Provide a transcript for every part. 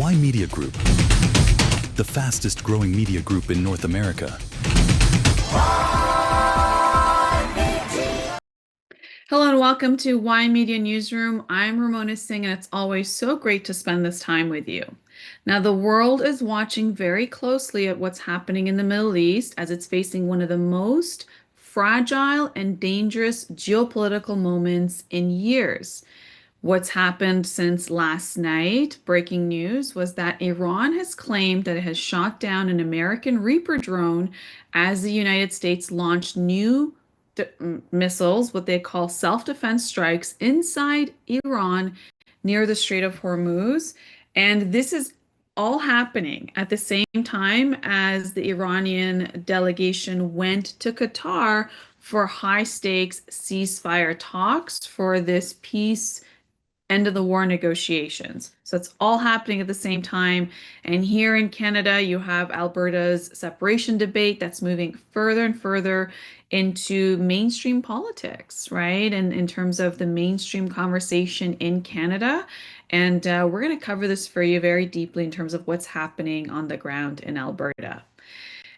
Ymedia Group, the fastest growing media group in North America. Hello and welcome to Ymedia Newsroom. I'm Ramona Singh, and it's always so great to spend this time with you. Now, the world is watching very closely at what's happening in the Middle East as it's facing one of the most fragile and dangerous geopolitical moments in years. What's happened since last night, breaking news, was that Iran has claimed that it has shot down an American Reaper drone as the United States launched new missiles, what they call self-defense strikes, inside Iran near the Strait of Hormuz. And this is all happening at the same time as the Iranian delegation went to Qatar for high stakes ceasefire talks for this peace end of the war negotiations. So it's all happening at the same time. And here in Canada, you have Alberta's separation debate that's moving further and further into mainstream politics, right? And in terms of the mainstream conversation in Canada. And we're going to cover this for you very deeply in terms of what's happening on the ground in Alberta.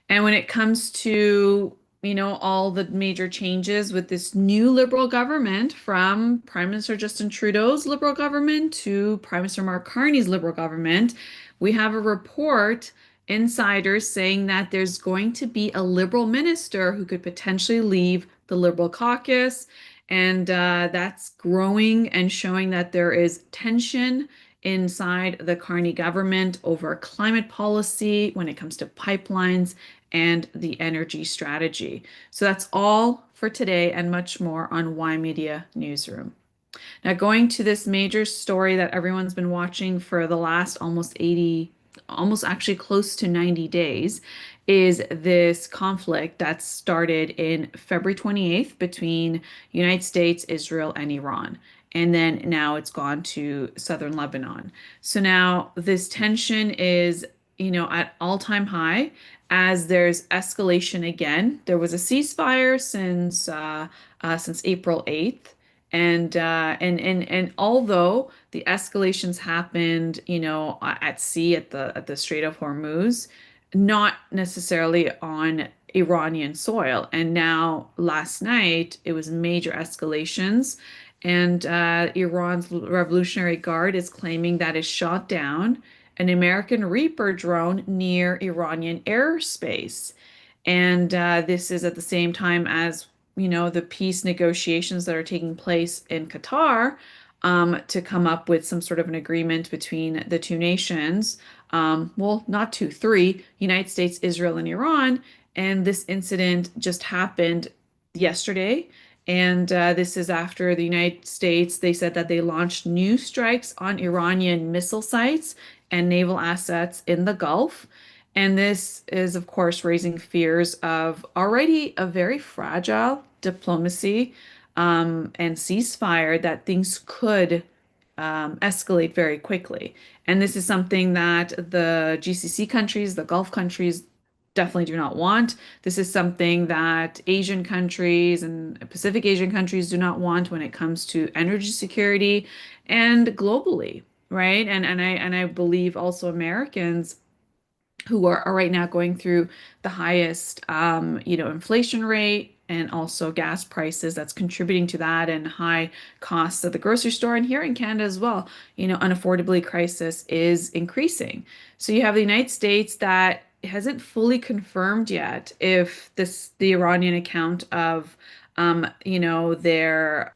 And when it comes to, all the major changes with this new Liberal government, from Prime Minister Justin Trudeau's Liberal government to Prime Minister Mark Carney's Liberal government, we have a report, insiders saying that there's going to be a Liberal minister who could potentially leave the Liberal caucus. And that's growing and showing that there is tension inside the Carney government over climate policy when it comes to pipelines and the energy strategy. So that's all for today and much more on Ymedia Newsroom. Now, going to this major story that everyone's been watching for the last almost actually close to 90 days, is this conflict that started in February 28th between United States, Israel, and Iran. And then now it's gone to southern Lebanon. So now this tension is, at all-time high as there's escalation again. There was a ceasefire since April 8th. And although the escalations happened, at sea at the Strait of Hormuz, not necessarily on Iranian soil. And now last night it was major escalations, and Iran's Revolutionary Guard is claiming that it shot down an American Reaper drone near Iranian airspace. And this is at the same time as, the peace negotiations that are taking place in Qatar, to come up with some sort of an agreement between the two nations. Well, not two, three, United States, Israel, and Iran. And this incident just happened yesterday. And this is after the United States, they said that they launched new strikes on Iranian missile sites and naval assets in the Gulf. And this is, of course, raising fears of already a very fragile diplomacy, and ceasefire, that things could escalate very quickly. And this is something that the GCC countries, the Gulf countries, definitely do not want. This is something that Asian countries and Pacific Asian countries do not want when it comes to energy security and globally, right? And I believe also Americans who are right now going through the highest inflation rate, and also gas prices that's contributing to that, and high costs at the grocery store, and here in Canada as well, unaffordability crisis is increasing. So you have the United States that hasn't fully confirmed yet if the Iranian account of their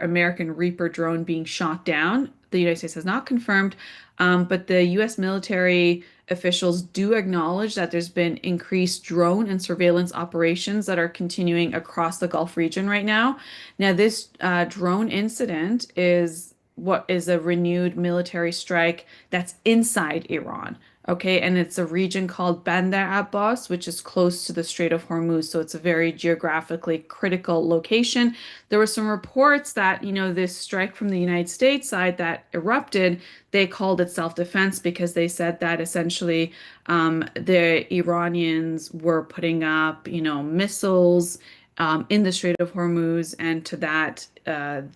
American Reaper drone being shot down. The United States has not confirmed, but the U.S. military officials do acknowledge that there's been increased drone and surveillance operations that are continuing across the Gulf region right now. Now, this drone incident is what is a renewed military strike that's inside Iran. Okay, and it's a region called Bandar Abbas, which is close to the Strait of Hormuz. So it's a very geographically critical location. There were some reports that, this strike from the United States side that erupted, they called it self-defense because they said that essentially the Iranians were putting up, missiles in the Strait of Hormuz, and to that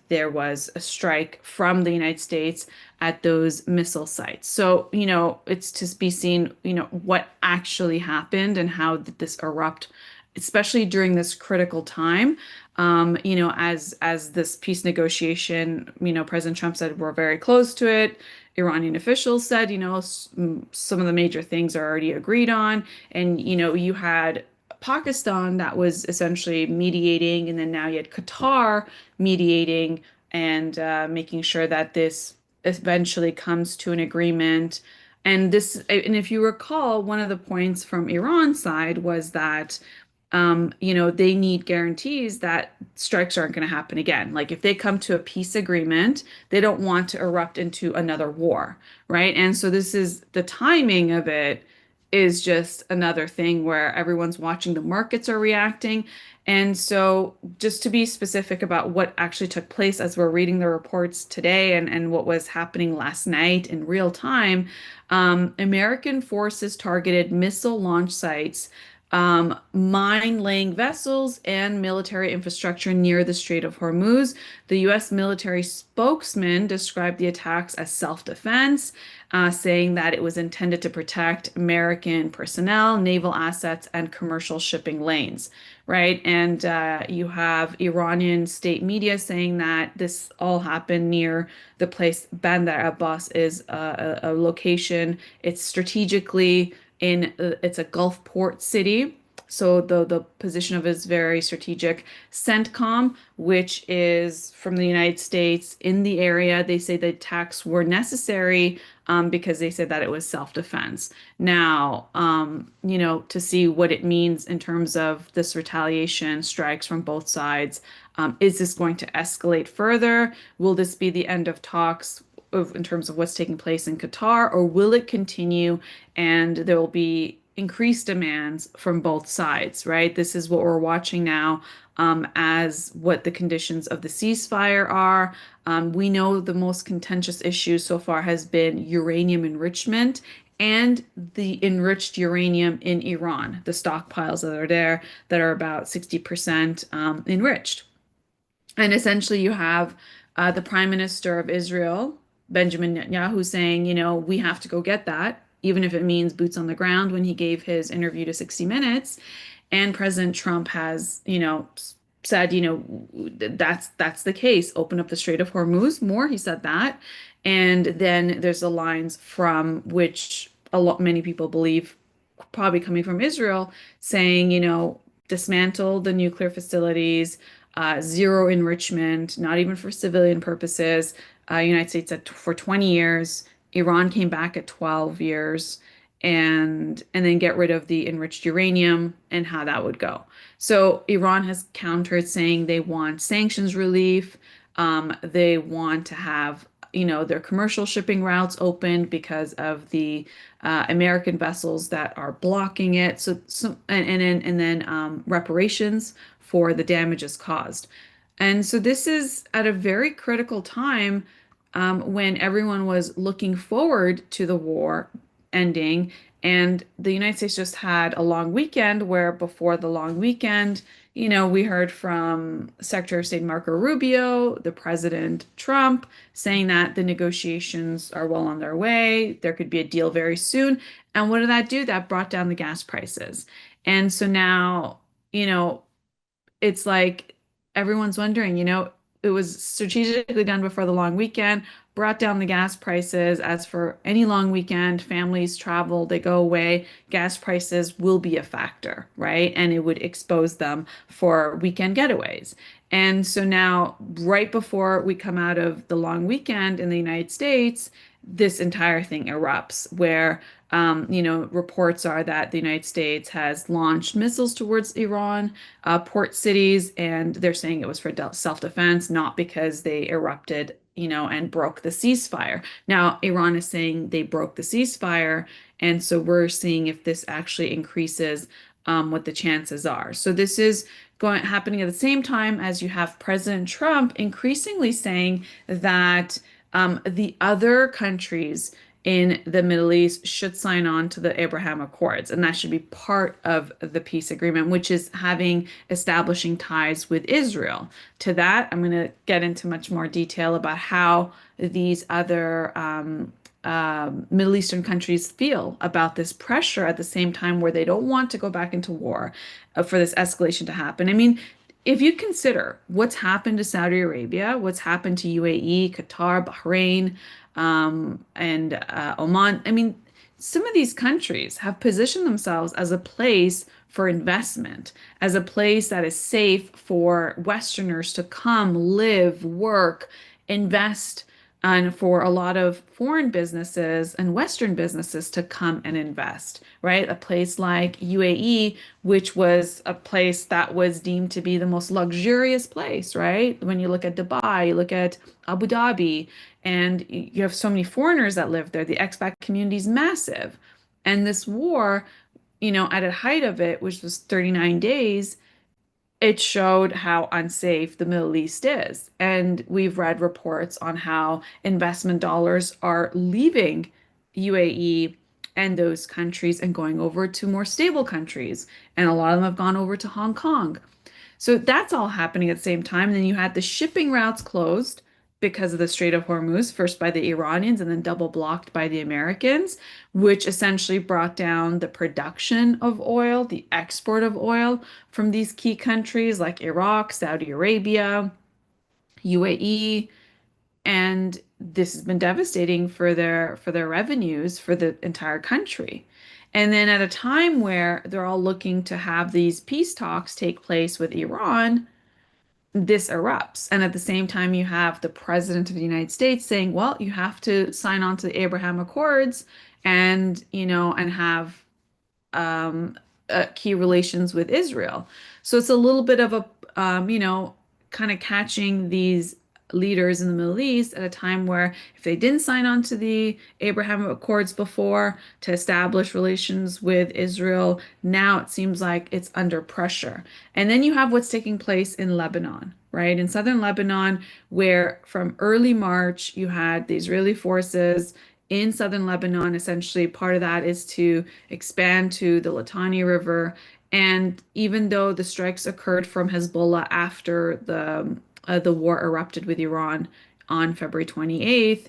there was a strike from the United States at those missile sites. So, it's to be seen, what actually happened and how did this erupt, especially during this critical time. As this peace negotiation, President Trump said we're very close to it. Iranian officials said, some of the major things are already agreed on. And, you had Pakistan that was essentially mediating, and then now you had Qatar mediating and making sure that this eventually comes to an agreement. And if you recall, one of the points from Iran's side was that they need guarantees that strikes aren't going to happen again. Like if they come to a peace agreement, they don't want to erupt into another war, right? And so this is the timing of it is just another thing where everyone's watching, the markets are reacting. And so just to be specific about what actually took place as we're reading the reports today and what was happening last night in real time, American forces targeted missile launch sites, mine-laying vessels, and military infrastructure near the Strait of Hormuz. The U.S. military spokesman described the attacks as self-defense, saying that it was intended to protect American personnel, naval assets, and commercial shipping lanes, right? And you have Iranian state media saying that this all happened near the place Bandar Abbas is a location. It's strategically it's a Gulf port city. So the position of it is very strategic. CENTCOM, which is from the United States in the area, they say the attacks were necessary because they said that it was self-defense. Now, to see what it means in terms of this retaliation strikes from both sides. Is this going to escalate further? Will this be the end of talks in terms of what's taking place in Qatar, or will it continue and there will be increased demands from both sides, right? This is what we're watching now as what the conditions of the ceasefire are. We know the most contentious issue so far has been uranium enrichment and the enriched uranium in Iran, the stockpiles that are there that are about 60% enriched. And essentially, you have the Prime Minister of Israel, Benjamin Netanyahu, saying, we have to go get that, even if it means boots on the ground when he gave his interview to 60 Minutes. And President Trump has, said, that's the case. Open up the Strait of Hormuz more. He said that. And then there's the lines from which many people believe, probably coming from Israel, saying, dismantle the nuclear facilities, zero enrichment, not even for civilian purposes. United States said for 20 years, Iran came back at 12 years, and then get rid of the enriched uranium and how that would go. So Iran has countered, saying they want sanctions relief. They want to have their commercial shipping routes opened because of the American vessels that are blocking it. And then reparations for the damages caused. And so this is at a very critical time when everyone was looking forward to the war ending. And the United States just had a long weekend where before the long weekend, we heard from Secretary of State Marco Rubio, the President Trump, saying that the negotiations are well on their way. There could be a deal very soon. And what did that do? That brought down the gas prices. And so now, it's like everyone's wondering, it was strategically done before the long weekend, brought down the gas prices. As for any long weekend, families travel, they go away, gas prices will be a factor, right? And it would expose them for weekend getaways. And so now, right before we come out of the long weekend in the United States, this entire thing erupts where reports are that the United States has launched missiles towards Iran, port cities, and they're saying it was for self-defense, not because they erupted, and broke the ceasefire. Now, Iran is saying they broke the ceasefire, and so we're seeing if this actually increases what the chances are. So this is happening at the same time as you have President Trump increasingly saying that the other countries in the Middle East should sign on to the Abraham Accords, and that should be part of the peace agreement, which is having establishing ties with Israel. To that, I'm going to get into much more detail about how these other Middle Eastern countries feel about this pressure at the same time where they don't want to go back into war for this escalation to happen. I mean, if you consider what's happened to Saudi Arabia, what's happened to UAE, Qatar, Bahrain, and Oman, I mean, some of these countries have positioned themselves as a place for investment, as a place that is safe for Westerners to come, live, work, invest, and for a lot of foreign businesses and Western businesses to come and invest, right? A place like UAE, which was a place that was deemed to be the most luxurious place, right? When you look at Dubai, you look at Abu Dhabi, and you have so many foreigners that live there. The expat community is massive. And this war, at the height of it, which was 39 days, it showed how unsafe the Middle East is. And we've read reports on how investment dollars are leaving UAE and those countries and going over to more stable countries. And a lot of them have gone over to Hong Kong. So that's all happening at the same time. And then you had the shipping routes closed because of the Strait of Hormuz, first by the Iranians and then double blocked by the Americans, which essentially brought down the production of oil, the export of oil from these key countries like Iraq, Saudi Arabia, UAE, and this has been devastating for their revenues for the entire country. And then at a time where they're all looking to have these peace talks take place with Iran, this erupts. And at the same time, you have the president of the United States saying, well, you have to sign on to the Abraham Accords and, and have um, key relations with Israel. So it's a little bit of a, kind of catching these leaders in the Middle East at a time where if they didn't sign on to the Abraham Accords before to establish relations with Israel, now it seems like it's under pressure. And then you have what's taking place in Lebanon, right? In southern Lebanon, where from early March, you had the Israeli forces in southern Lebanon. Essentially, part of that is to expand to the Litani River. And even though the strikes occurred from Hezbollah after the war erupted with Iran on February 28th,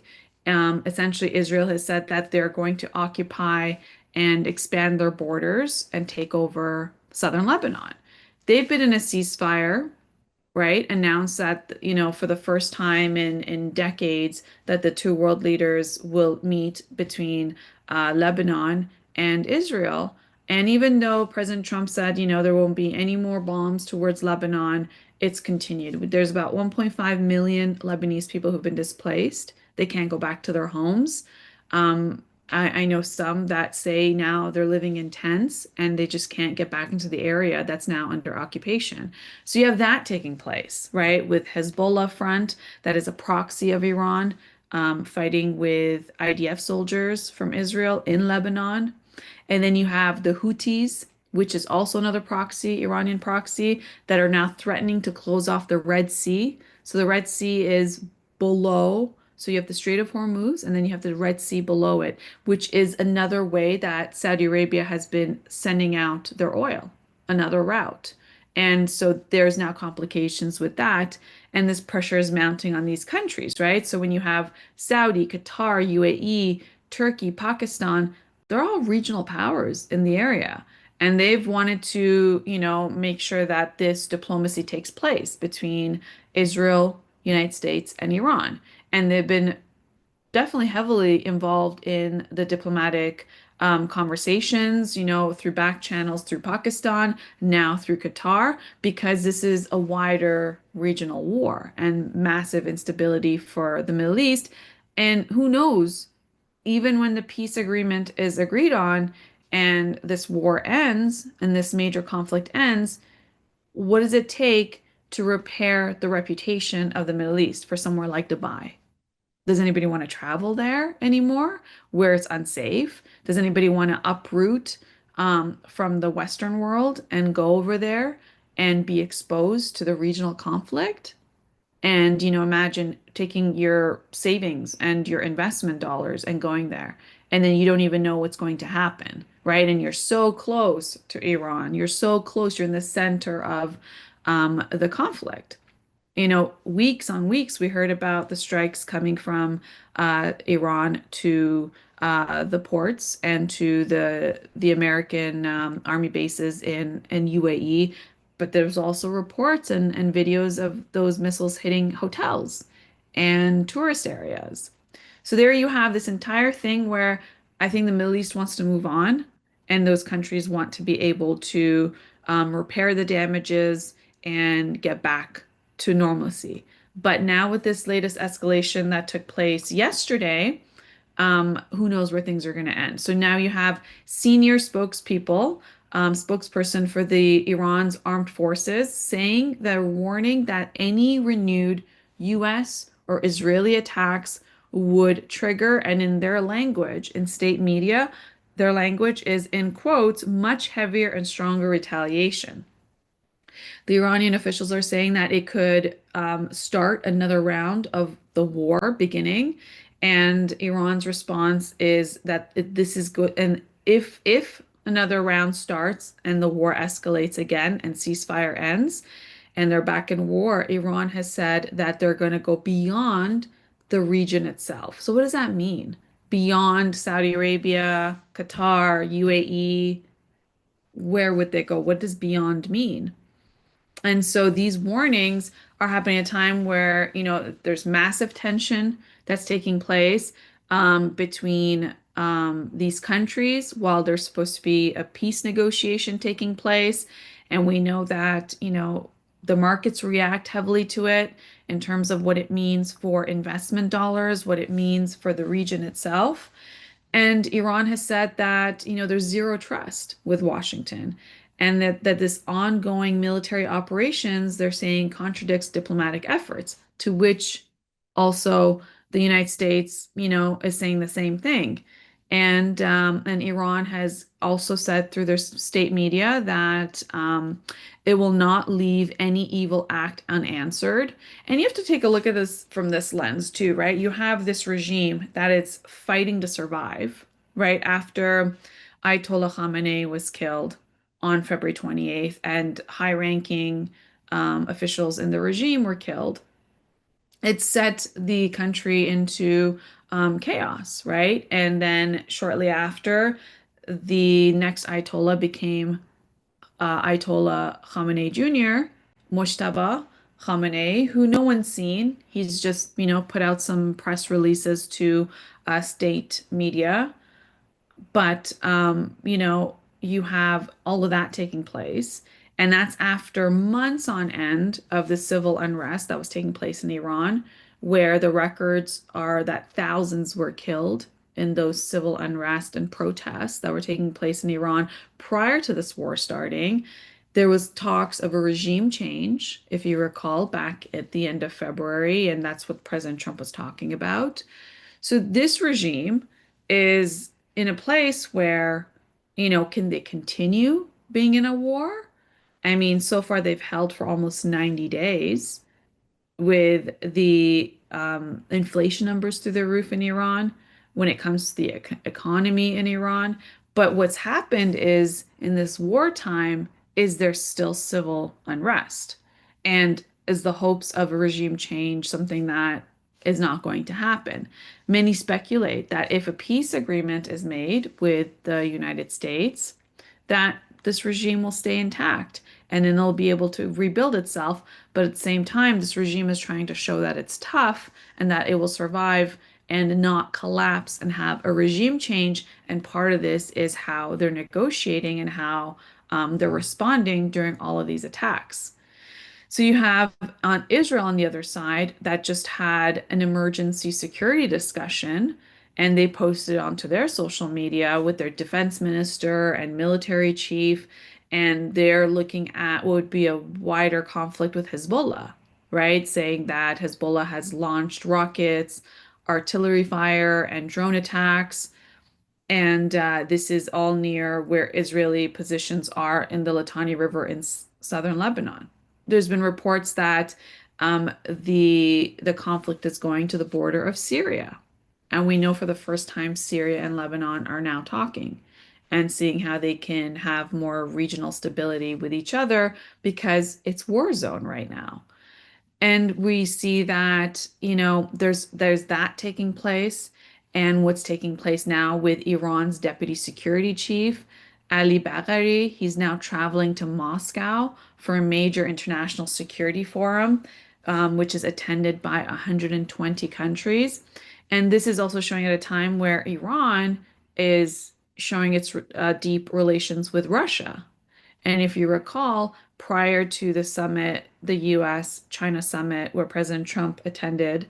essentially Israel has said that they're going to occupy and expand their borders and take over southern Lebanon. They've been in a ceasefire, right? Announced that, for the first time in decades, that the two world leaders will meet between Lebanon and Israel. And even though President Trump said, there won't be any more bombs towards Lebanon, it's continued. There's about 1.5 million Lebanese people who've been displaced. They can't go back to their homes. I know some that say now they're living in tents and they just can't get back into the area that's now under occupation. So you have that taking place, right? With Hezbollah front, that is a proxy of Iran, fighting with IDF soldiers from Israel in Lebanon. And then you have the Houthis, which is also another proxy, Iranian proxy, that are now threatening to close off the Red Sea. So the Red Sea is below. So you have the Strait of Hormuz, and then you have the Red Sea below it, which is another way that Saudi Arabia has been sending out their oil, another route. And so there's now complications with that. And this pressure is mounting on these countries, right? So when you have Saudi, Qatar, UAE, Turkey, Pakistan, they're all regional powers in the area. And they've wanted to, make sure that this diplomacy takes place between Israel, United States, and Iran. And they've been definitely heavily involved in the diplomatic conversations, through back channels through Pakistan, now through Qatar, because this is a wider regional war and massive instability for the Middle East. And who knows, even when the peace agreement is agreed on and this war ends and this major conflict ends, what does it take to repair the reputation of the Middle East for somewhere like Dubai? Does anybody want to travel there anymore where it's unsafe? Does anybody want to uproot from the Western world and go over there and be exposed to the regional conflict? And, imagine taking your savings and your investment dollars and going there, and then you don't even know what's going to happen, right? And you're so close to Iran. You're so close. You're in the center of the conflict. Weeks on weeks, we heard about the strikes coming from Iran to the ports and to the American army bases in UAE. But there's also reports and videos of those missiles hitting hotels and tourist areas. So there you have this entire thing where I think the Middle East wants to move on, and those countries want to be able to repair the damages and get back to normalcy. But now with this latest escalation that took place yesterday, who knows where things are going to end. So now you have senior spokespeople, spokesperson for the Iran's armed forces saying they're warning that any renewed US or Israeli attacks would trigger, and in their language, in state media, their language is in quotes, much heavier and stronger retaliation. The Iranian officials are saying that it could start another round of the war beginning, and Iran's response is that this is good. And if another round starts and the war escalates again and ceasefire ends, and they're back in war, Iran has said that they're going to go beyond the region itself. So what does that mean? Beyond Saudi Arabia, Qatar, UAE, where would they go? What does beyond mean? And so these warnings are happening at a time where, there's massive tension that's taking place between these countries while there's supposed to be a peace negotiation taking place. And we know that, the markets react heavily to it in terms of what it means for investment dollars, what it means for the region itself. And Iran has said that, there's zero trust with Washington, and that this ongoing military operations, they're saying, contradicts diplomatic efforts, to which also the United States, is saying the same thing. And Iran has also said through their state media that it will not leave any evil act unanswered. And you have to take a look at this from this lens too, right? You have this regime that is fighting to survive, right? After Ayatollah Khamenei was killed on February 28th, and high-ranking officials in the regime were killed. It set the country into chaos, right? And then shortly after, the next Ayatollah became Ayatollah Khamenei Jr., Mojtaba Khamenei, who no one's seen. He's just, put out some press releases to state media. But, you have all of that taking place. And that's after months on end of the civil unrest that was taking place in Iran, where the records are that thousands were killed in those civil unrest and protests that were taking place in Iran prior to this war starting. There was talks of a regime change, if you recall, back at the end of February, and that's what President Trump was talking about. So this regime is in a place where, can they continue being in a war? I mean, so far they've held for almost 90 days with the inflation numbers through the roof in Iran when it comes to the economy in Iran. But what's happened is in this wartime is there's still civil unrest. And is the hopes of a regime change something that is not going to happen? Many speculate that if a peace agreement is made with the United States, that this regime will stay intact and then it'll be able to rebuild itself. But at the same time, this regime is trying to show that it's tough and that it will survive and not collapse and have a regime change. And part of this is how they're negotiating and how they're responding during all of these attacks. So you have on Israel on the other side that just had an emergency security discussion, and they posted onto their social media with their defense minister and military chief, and they're looking at what would be a wider conflict with Hezbollah, right? Saying that Hezbollah has launched rockets, artillery fire, and drone attacks. And this is all near where Israeli positions are in the Litani River in southern Lebanon. There's been reports that the conflict is going to the border of Syria. And we know for the first time Syria and Lebanon are now talking and seeing how they can have more regional stability with each other because it's war zone right now. And we see that, there's that taking place and what's taking place now with Iran's deputy security chief, Ali Bagheri. He's now traveling to Moscow for a major international security forum, which is attended by 120 countries. And this is also showing at a time where Iran is showing its deep relations with Russia. And if you recall, prior to the summit, the US China summit where President Trump attended,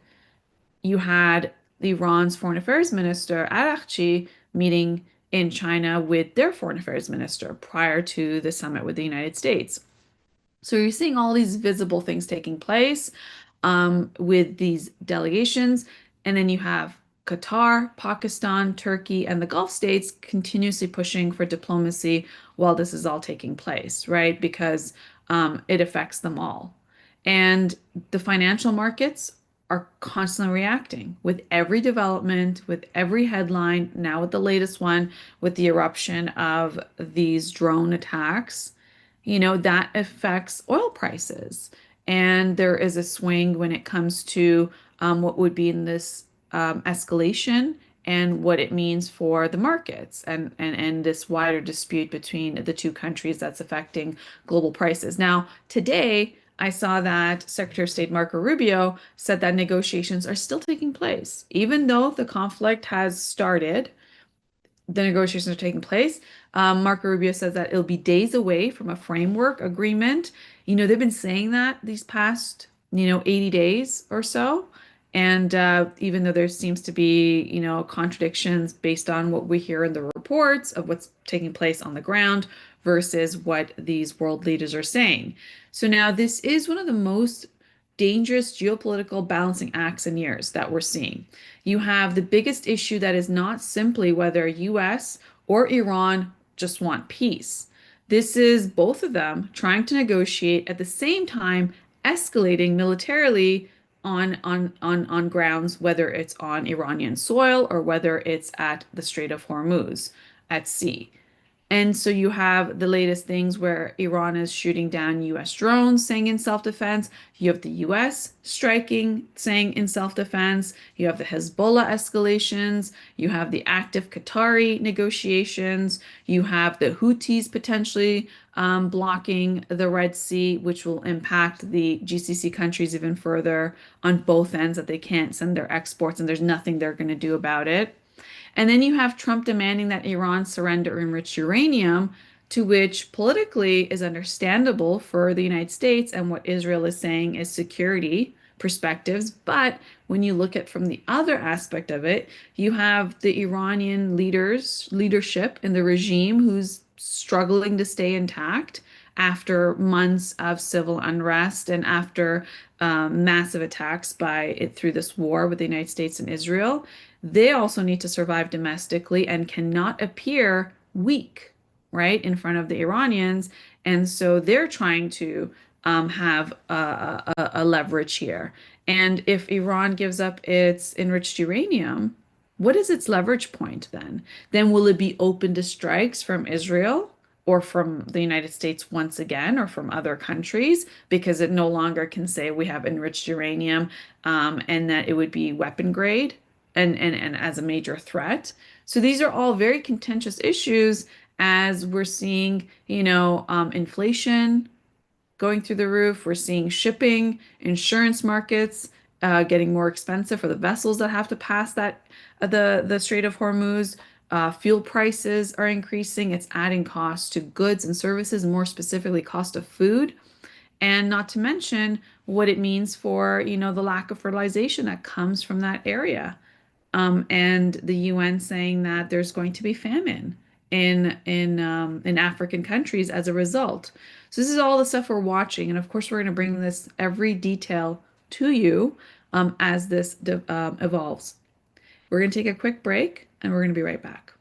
you had Iran's foreign affairs minister, Araghchi, meeting in China with their foreign affairs minister prior to the summit with the United States. So you're seeing all these visible things taking place with these delegations. And then you have Qatar, Pakistan, Turkey, and the Gulf states continuously pushing for diplomacy while this is all taking place, right? Because it affects them all. And the financial markets are constantly reacting with every development, with every headline, now with the latest one, with the eruption of these drone attacks, that affects oil prices. And there is a swing when it comes to what would be in this escalation and what it means for the markets and this wider dispute between the two countries that's affecting global prices. Now, today, I saw that Secretary of State Marco Rubio said that negotiations are still taking place. Even though the conflict has started, the negotiations are taking place. Marco Rubio says that it'll be days away from a framework agreement. They've been saying that these past, 80 days or so. And even though there seems to be, contradictions based on what we hear in the reports of what's taking place on the ground versus what these world leaders are saying. So now this is one of the most dangerous geopolitical balancing acts in years that we're seeing. You have the biggest issue that is not simply whether US or Iran just want peace. This is both of them trying to negotiate at the same time escalating militarily on grounds, whether it's on Iranian soil or whether it's at the Strait of Hormuz at sea. And so you have the latest things where Iran is shooting down US drones, saying in self-defense. You have the US striking, saying in self-defense. You have the Hezbollah escalations. You have the active Qatari negotiations. You have the Houthis potentially blocking the Red Sea, which will impact the GCC countries even further on both ends, that they can't send their exports and there's nothing they're going to do about it. And then you have Trump demanding that Iran surrender enriched uranium, to which politically is understandable for the United States and what Israel is saying is security perspectives. But when you look at from the other aspect of it, you have the Iranian leadership in the regime who's struggling to stay intact after months of civil unrest and after massive attacks by it through this war with the United States and Israel. They also need to survive domestically and cannot appear weak, right, in front of the Iranians. And so they're trying to have a leverage here. And if Iran gives up its enriched uranium, what is its leverage point then? Then will it be open to strikes from Israel or from the United States once again, or from other countries, because it no longer can say we have enriched uranium and that it would be weapon grade and as a major threat. So these are all very contentious issues as we're seeing, inflation going through the roof. We're seeing shipping, insurance markets getting more expensive for the vessels that have to pass the Strait of Hormuz. Fuel prices are increasing. It's adding costs to goods and services, more specifically cost of food. And not to mention what it means for, the lack of fertilization that comes from that area. And the UN saying that there's going to be famine in African countries as a result. So this is all the stuff we're watching, and of course we're going to bring this every detail to you as this evolves. We're going to take a quick break, and we're going to be right back.